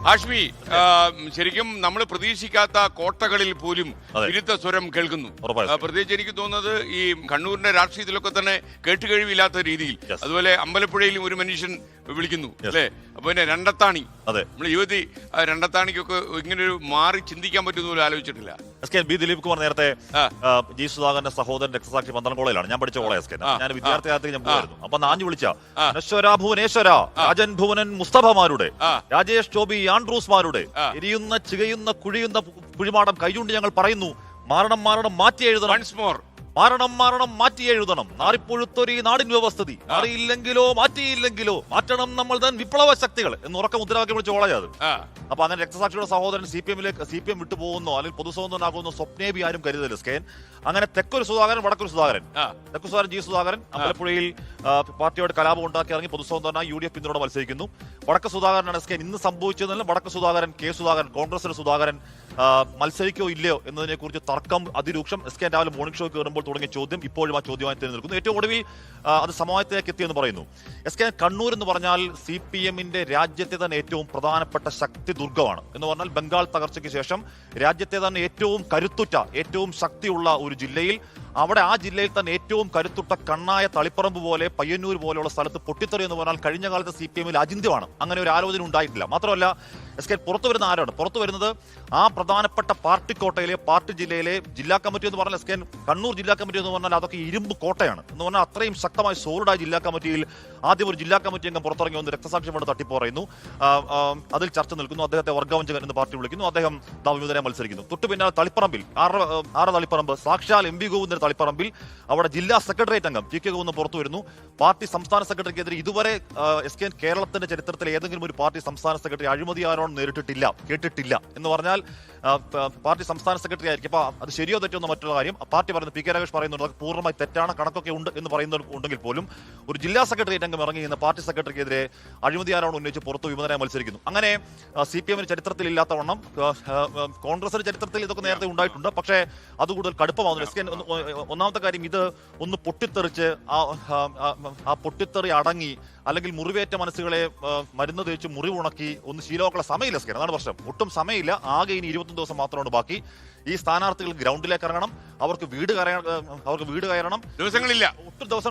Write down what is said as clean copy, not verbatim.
ഹാഷ്മി, ശരിക്കും നമ്മൾ പ്രതീക്ഷിക്കാത്ത കോട്ടകളിൽ പോലും വിരുദ്ധ സ്വരം കേൾക്കുന്നു. പ്രത്യേകിച്ച് എനിക്ക് തോന്നുന്നത് ഈ കണ്ണൂരിന്റെ രാഷ്ട്രീയത്തിലൊക്കെ തന്നെ കേട്ടുകഴിവില്ലാത്ത രീതിയിൽ. അതുപോലെ അമ്പലപ്പുഴയിലും ഒരു മനുഷ്യൻ വിളിക്കുന്നു അല്ലേ, അപ്പൊ പിന്നെ രണ്ടത്താണി, നമ്മൾ യുവതി രണ്ടത്താണിക്കൊക്കെ ഇങ്ങനെ ഒരു മാറി ചിന്തിക്കാൻ പറ്റുന്ന പോലും ആലോചിച്ചിട്ടില്ല. ബി ദിലീപ് കുമാർ നേരത്തെ ജി സുധാകരന്റെ സഹോദരൻ രക്തസാക്ഷി പന്ത്രണ്ട് കോളേജിലാണ് ഞാൻ പഠിച്ച കോളേജ്. ഞാൻ വിദ്യാർത്ഥി ഞാൻ പോയിരുന്നു. അപ്പൊ നാഞ്ഞു വിളിച്ച അനശ്വര ഭുവനേശ്വര രാജൻ ഭുവനൻ മുസ്തഫമാരുടെ രാജേഷ് ചോബി ആൻഡ്രൂസ്മാരുടെ എരിയുന്ന ചികയുന്ന കുഴിയുന്ന കുഴിമാടം കൈചൂണ്ടി ഞങ്ങൾ പറയുന്നു, മാറണം മാറണം മാറ്റി എഴുതണം, മാറണം മാറണം മാറ്റി എഴുതണം, നാറിപ്പൊഴുത്തൊരു നാടിൻ വ്യവസ്ഥിതി, മാറിയില്ലെങ്കിലോ മാറ്റിയില്ലെങ്കിലോ മാറ്റണം നമ്മൾ തൻ വിപ്ലവ ശക്തികൾ എന്ന് ഉറക്ക മുദ്രാവാക്യം വിളിച്ച് കോളേജ് അത്. അപ്പൊ അങ്ങനെ രക്തസാക്ഷിയുടെ സഹോദരൻ സി പി എം വിട്ടുപോകുന്നോ അല്ലെങ്കിൽ പൊതുസ്വതന്ത്രനാകുന്നോ സ്വപ്നേബി ആരും കരുതല് സ്കേൻ. അങ്ങനെ തെക്കൊരു സുധാകരൻ വടക്കൊരു സുധാകരൻ, തെക്കു സുധാകരൻ ജി സുധാകരൻ അമ്പലപ്പുഴയിൽ പാർട്ടിയോട് കലാപം ഉണ്ടാക്കി ഇറങ്ങി പൊതുസ്വതന്ത്രനായി UDF പിന്തുണയോടെ മത്സരിക്കുന്നു. വടക്ക് സുധാകരനാണ് സ്കേൻ. ഇന്ന് സംഭവിച്ചതെന്നല്ല, വടക്ക് സുധാകരൻ കെ സുധാകരൻ കോൺഗ്രസിന്റെ സുധാകരൻ മത്സരിക്കോ ഇല്ലയോ എന്നതിനെ കുറിച്ച് തർക്കം അതിരൂക്ഷം. SK രാവിലെ മോർണിംഗ് ഷോ കയറുമ്പോൾ തുടങ്ങിയ ചോദ്യം ഇപ്പോഴും ആ ചോദ്യമായി തന്നെ നിൽക്കുന്നു. ഏറ്റവും ഒടുവിൽ അത് സമവായത്തിലേക്ക് എത്തിയെന്ന് പറയുന്നു. SK കണ്ണൂർ എന്ന് പറഞ്ഞാൽ CPM-ന്റെ രാജ്യത്തെ തന്നെ ഏറ്റവും പ്രധാനപ്പെട്ട ശക്തി ദുർഗമാണ് എന്ന് പറഞ്ഞാൽ ബംഗാൾ തകർച്ചയ്ക്ക് ശേഷം രാജ്യത്തെ തന്നെ ഏറ്റവും കരുത്തുറ്റ ഏറ്റവും ശക്തിയുള്ള ഒരു ജില്ലയിൽ, അവിടെ ആ ജില്ലയിൽ തന്നെ ഏറ്റവും കരുത്തുറ്റ കണ്ണായ തളിപ്പറമ്പ് പോലെ പയ്യന്നൂർ പോലെയുള്ള സ്ഥലത്ത് പൊട്ടിത്തെറി എന്ന് പറഞ്ഞാൽ കഴിഞ്ഞ കാലത്ത് CPM-ൽ അചിന്ത്യമാണ്. അങ്ങനെ ഒരു ആലോചന ഉണ്ടായിട്ടില്ല. മാത്രമല്ല SK പുറത്തു വരുന്ന ആരാണ്? പുറത്തു വരുന്നത് ആ പ്രധാനപ്പെട്ട പാർട്ടി കോട്ടയിലെ പാർട്ടി ജില്ലയിലെ ജില്ലാ കമ്മിറ്റി എന്ന് പറഞ്ഞാൽ SK കണ്ണൂർ ജില്ലാ കമ്മിറ്റി എന്ന് പറഞ്ഞാൽ അതൊക്കെ ഇരുമ്പ് കോട്ടയാണ് എന്ന് പറഞ്ഞാൽ അത്രയും ശക്തമായി സോളിഡായ ജില്ലാ കമ്മിറ്റിയിൽ ആദ്യം ഒരു ജില്ലാ കമ്മിറ്റി അംഗം പുറത്തിറങ്ങി വന്ന് രക്തസാക്ഷി കൊണ്ട് തട്ടിപ്പ് പറയുന്നു. അതിൽ ചർച്ച നിൽക്കുന്നു. അദ്ദേഹത്തെ വർഗവഞ്ചകൻ എന്ന് പാർട്ടി വിളിക്കുന്നു. അദ്ദേഹം വിമതനെ മത്സരിക്കുന്നു. തൊട്ടു പിന്നാലെ തളിപ്പറമ്പിൽ ആറ് തളിപ്പറമ്പ് സാക്ഷാൽ MV ഗോവിന്ദന്റെ തളിപ്പറമ്പിൽ അവിടെ ജില്ലാ സെക്രട്ടേറിയറ്റ് അംഗം GK ഗോവിന്ദൻ പുറത്തു വരുന്നു. പാർട്ടി സംസ്ഥാന സെക്രട്ടറിക്കെതിരെ ഇതുവരെ SK കേരളത്തിന്റെ ചരിത്രത്തിൽ ഏതെങ്കിലും ഒരു പാർട്ടി സംസ്ഥാന സെക്രട്ടറി അഴിമതി ആരോപണം നേരിട്ടിട്ടില്ല, കേട്ടിട്ടില്ല എന്ന് പറഞ്ഞാൽ പാർട്ടി സംസ്ഥാന സെക്രട്ടറി ആയിരിക്കും. അപ്പൊ അത് ശരിയോ തെറ്റോ എന്ന മറ്റുള്ള കാര്യം പാർട്ടി പറയുന്നത് PK രാഗേഷ് പറയുന്നുണ്ട് അത് പൂർണ്ണമായി തെറ്റാണ്, കണക്കൊക്കെ ഉണ്ട് എന്ന് പറയുന്നുണ്ടെങ്കിൽ പോലും ഒരു ജില്ലാ സെക്രട്ടേറിയറ്റ് അംഗം ഇറങ്ങി നിന്ന് പാർട്ടി സെക്രട്ടറിക്കെതിരെ അഴിമതി ആരോപണം ഉന്നയിച്ച് പുറത്ത് വിമതനായി മത്സരിക്കുന്നു. അങ്ങനെ CPM-ന് ചരിത്രത്തിൽ ഇല്ലാത്ത വണ്ണം കോൺഗ്രസിന്റെ ചരിത്രത്തിൽ ഇതൊക്കെ നേരത്തെ ഉണ്ടായിട്ടുണ്ട്. പക്ഷേ അത് കൂടുതൽ കടുപ്പമാവുന്നു. ഒന്നാമത്തെ കാര്യം, ഇത് ഒന്ന് പൊട്ടിത്തെറിച്ച് ആ പൊട്ടിത്തെറി അടങ്ങി അല്ലെങ്കിൽ മുറിവേറ്റ മനസ്സുകളെ മരുന്ന് തേച്ച് മുറിവുണക്കി ഒന്ന് ശീലമാക്കുള്ള സമയമില്ല SK. അതാണ് പ്രശ്നം. ഒട്ടും സമയമില്ല. ആകെ ഇനി 21 ദിവസം മാത്രമാണ് ബാക്കി. ഈ സ്ഥാനാർത്ഥികൾ ഗ്രൗണ്ടിലേക്ക് ഇറങ്ങണം, അവർക്ക് വീട് കയറണം, ദിവസങ്ങളില്ല, ഒട്ടും ദിവസം